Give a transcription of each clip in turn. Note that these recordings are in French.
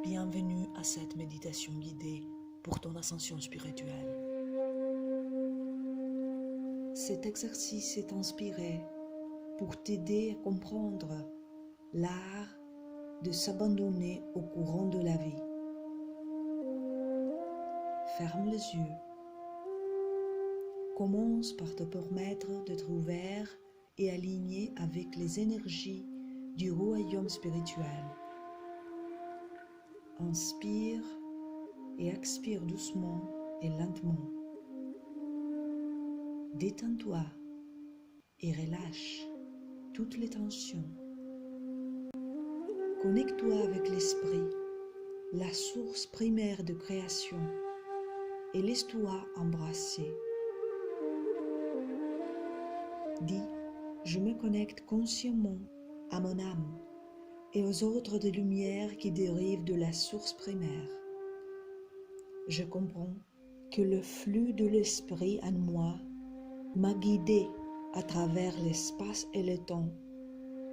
Bienvenue à cette méditation guidée pour ton ascension spirituelle. Cet exercice est inspiré pour t'aider à comprendre l'art de s'abandonner au courant de la vie. Ferme les yeux. Commence par te permettre d'être ouvert et aligné avec les énergies du royaume spirituel. Inspire et expire doucement et lentement. Détends-toi et relâche toutes les tensions. Connecte-toi avec l'esprit, la source primaire de création, et laisse-toi embrasser. Dis, je me connecte consciemment à mon âme et aux ordres de lumière qui dérivent de la source primaire. Je comprends que le flux de l'esprit en moi m'a guidé à travers l'espace et le temps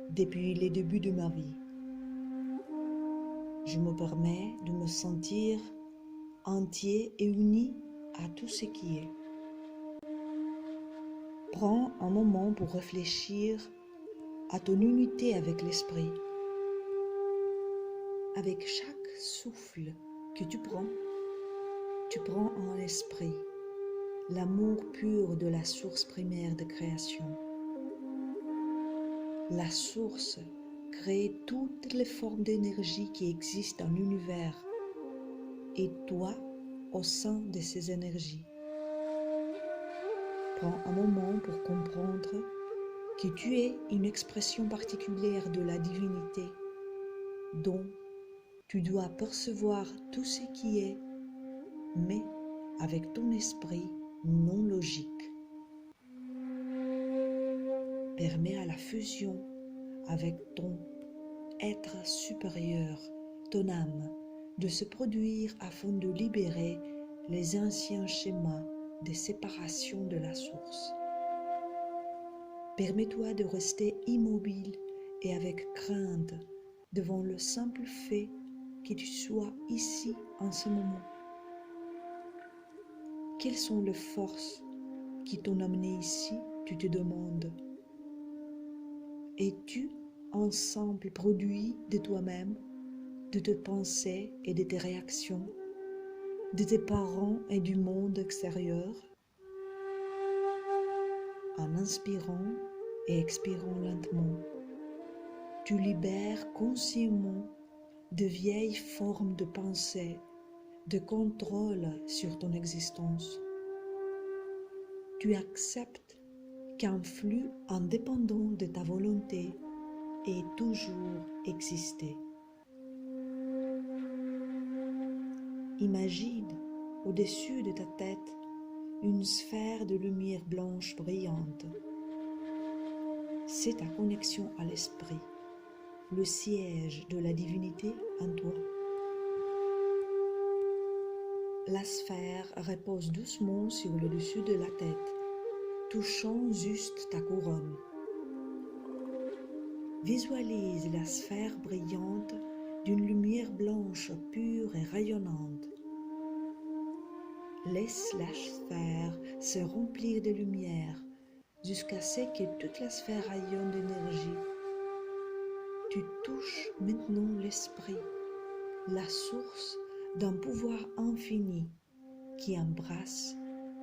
depuis les débuts de ma vie. Je me permets de me sentir entier et uni à tout ce qui est. Prends un moment pour réfléchir à ton unité avec l'esprit. Avec chaque souffle que tu prends en esprit l'amour pur de la source primaire de création. La source crée toutes les formes d'énergie qui existent dans l'univers et toi au sein de ces énergies. Prends un moment pour comprendre que tu es une expression particulière de la divinité dont tu dois percevoir tout ce qui est, mais avec ton esprit non logique. Permets à la fusion avec ton être supérieur, ton âme, de se produire afin de libérer les anciens schémas de séparation de la source. Permets-toi de rester immobile et avec crainte devant le simple fait que tu sois ici en ce moment. Quelles sont les forces qui t'ont amené ici, tu te demandes? Es-tu ensemble produit de toi-même, de tes pensées et de tes réactions, de tes parents et du monde extérieur? En inspirant et expirant lentement, tu libères consciemment de vieilles formes de pensée, de contrôle sur ton existence. Tu acceptes qu'un flux indépendant de ta volonté ait toujours existé. Imagine au-dessus de ta tête une sphère de lumière blanche brillante. C'est ta connexion à l'esprit, le siège de la divinité en toi. La sphère repose doucement sur le dessus de la tête, touchant juste ta couronne. Visualise la sphère brillante d'une lumière blanche pure et rayonnante. Laisse la sphère se remplir de lumière jusqu'à ce que toute la sphère rayonne d'énergie. Tu touches maintenant l'esprit, la source d'un pouvoir infini qui embrasse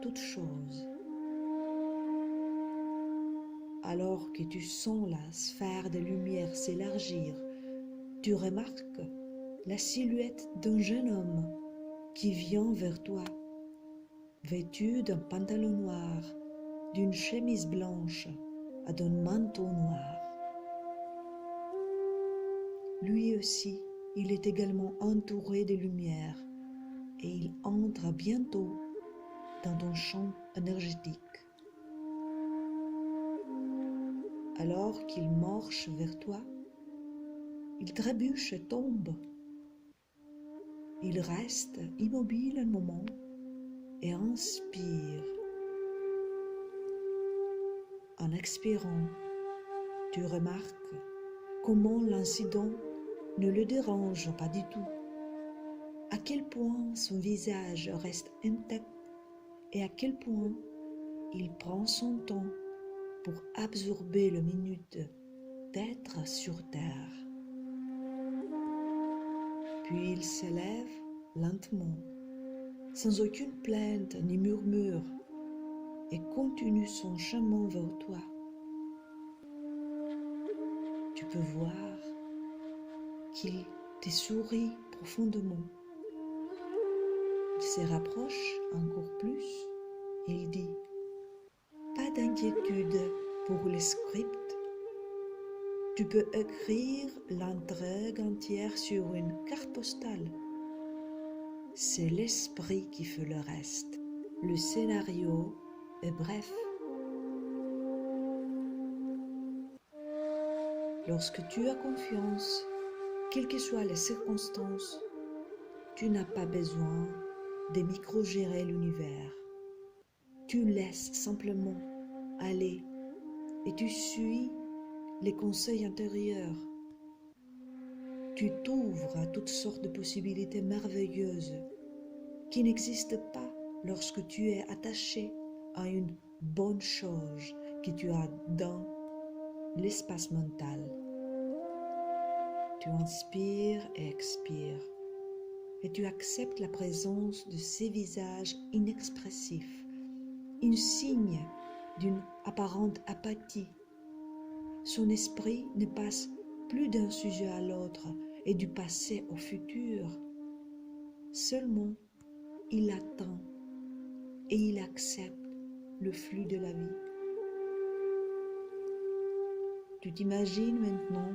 toute chose. Alors que tu sens la sphère de lumière s'élargir, tu remarques la silhouette d'un jeune homme qui vient vers toi, vêtu d'un pantalon noir, d'une chemise blanche et d'un manteau noir. Lui aussi, il est également entouré de lumière et il entre bientôt dans ton champ énergétique. Alors qu'il marche vers toi, il trébuche et tombe. Il reste immobile un moment et inspire. En expirant, tu remarques comment l'incident ne le dérange pas du tout. à quel point son visage reste intact et à quel point il prend son temps pour absorber le minute d'être sur terre. Puis il s'élève lentement, sans aucune plainte ni murmure, et continue son chemin vers toi. Tu peux voir qu'il te sourit profondément. Il se rapproche encore plus et il dit « Pas d'inquiétude pour le script. Tu peux écrire l'intrigue entière sur une carte postale. C'est l'esprit qui fait le reste. Le scénario est bref. » Lorsque tu as confiance, quelles que soient les circonstances, tu n'as pas besoin de micro-gérer l'univers. Tu laisses simplement aller et tu suis les conseils intérieurs. Tu t'ouvres à toutes sortes de possibilités merveilleuses qui n'existent pas lorsque tu es attaché à une bonne chose que tu as dans l'espace mental. Tu inspires et expires et tu acceptes la présence de ces visages inexpressifs, un signe d'une apparente apathie. Son esprit ne passe plus d'un sujet à l'autre et du passé au futur. Seulement, il attend et il accepte le flux de la vie. Tu t'imagines maintenant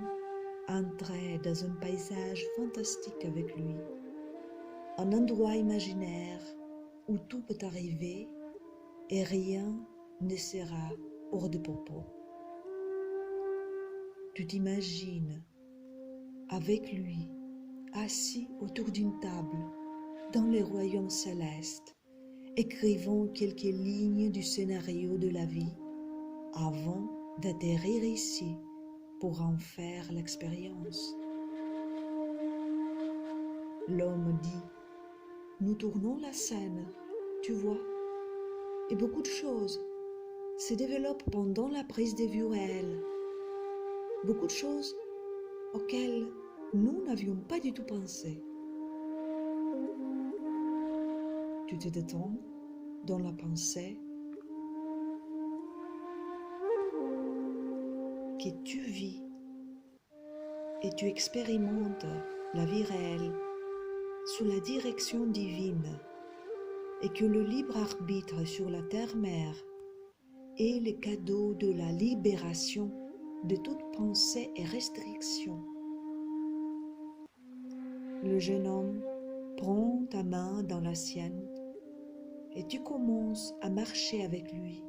entrer dans un paysage fantastique avec lui, un endroit imaginaire où tout peut arriver et rien ne sera hors de propos. Tu t'imagines avec lui, assis autour d'une table, dans les royaumes célestes, écrivant quelques lignes du scénario de la vie avant d'atterrir ici pour en faire l'expérience. L'homme dit, nous tournons la scène, tu vois, et beaucoup de choses se développent pendant la prise de vue réelle. Beaucoup de choses auxquelles nous n'avions pas du tout pensé. Tu te détends dans la pensée que tu vis et tu expérimentes la vie réelle sous la direction divine et que le libre arbitre sur la terre-mère est le cadeau de la libération de toute pensée et restriction. Le jeune homme prend ta main dans la sienne et tu commences à marcher avec lui,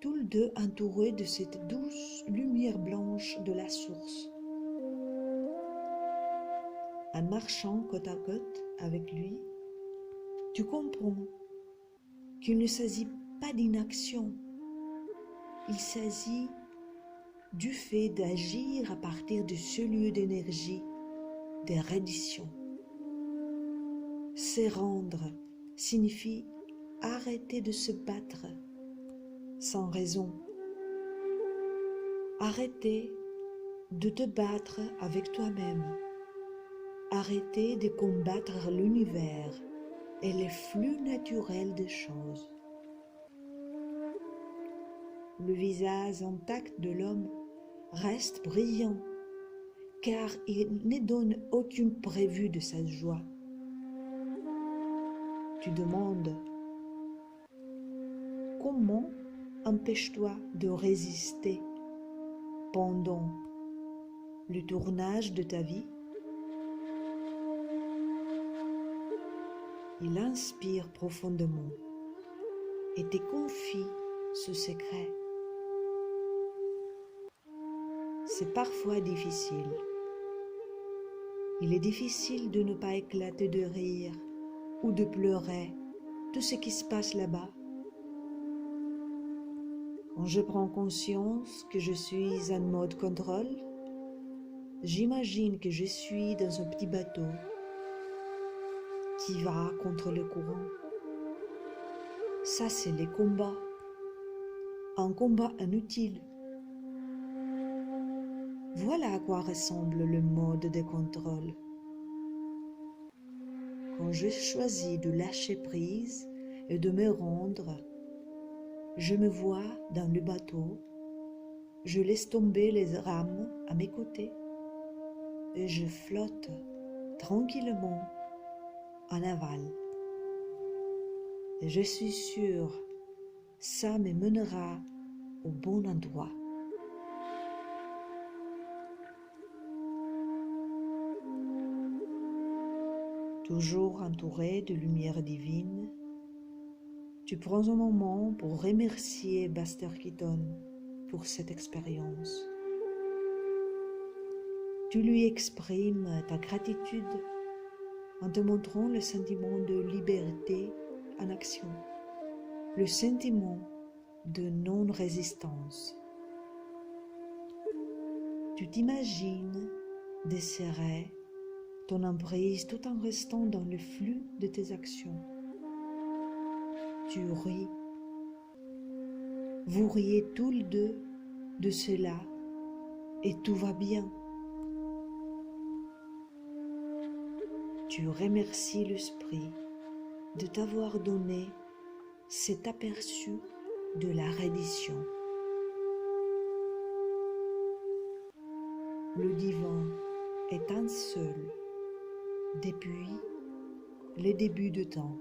tous les deux entourés de cette douce lumière blanche de la source. En marchant côte à côte avec lui, tu comprends qu'il ne s'agit pas d'inaction, il s'agit du fait d'agir à partir de ce lieu d'énergie, de reddition. Se rendre signifie arrêter de se battre sans raison. Arrêter de te battre avec toi-même. Arrêter de combattre l'univers et les flux naturels des choses. Le visage intact de l'homme reste brillant, car il ne donne aucune prévue de sa joie. Tu demandes, comment empêches-toi de résister pendant le tournage de ta vie? Il inspire profondément et te confie ce secret. C'est parfois difficile. Il est difficile de ne pas éclater de rire ou de pleurer tout ce qui se passe là-bas. Quand je prends conscience que je suis en mode contrôle, j'imagine que je suis dans un petit bateau qui va contre le courant. Ça, c'est les combats. Un combat inutile. Voilà à quoi ressemble le mode de contrôle. Quand je choisis de lâcher prise et de me rendre, je me vois dans le bateau, je laisse tomber les rames à mes côtés et je flotte tranquillement en aval. Et je suis sûre, ça me mènera au bon endroit. Toujours entouré de lumière divine, tu prends un moment pour remercier Buster Keaton pour cette expérience. Tu lui exprimes ta gratitude en te montrant le sentiment de liberté en action, le sentiment de non-résistance. Tu t'imagines desserrer ton emprise tout en restant dans le flux de tes actions. Tu ris. Vous riez tous les deux de cela et tout va bien. Tu remercies l'esprit de t'avoir donné cet aperçu de la reddition. Le divin est un seul depuis les débuts de temps.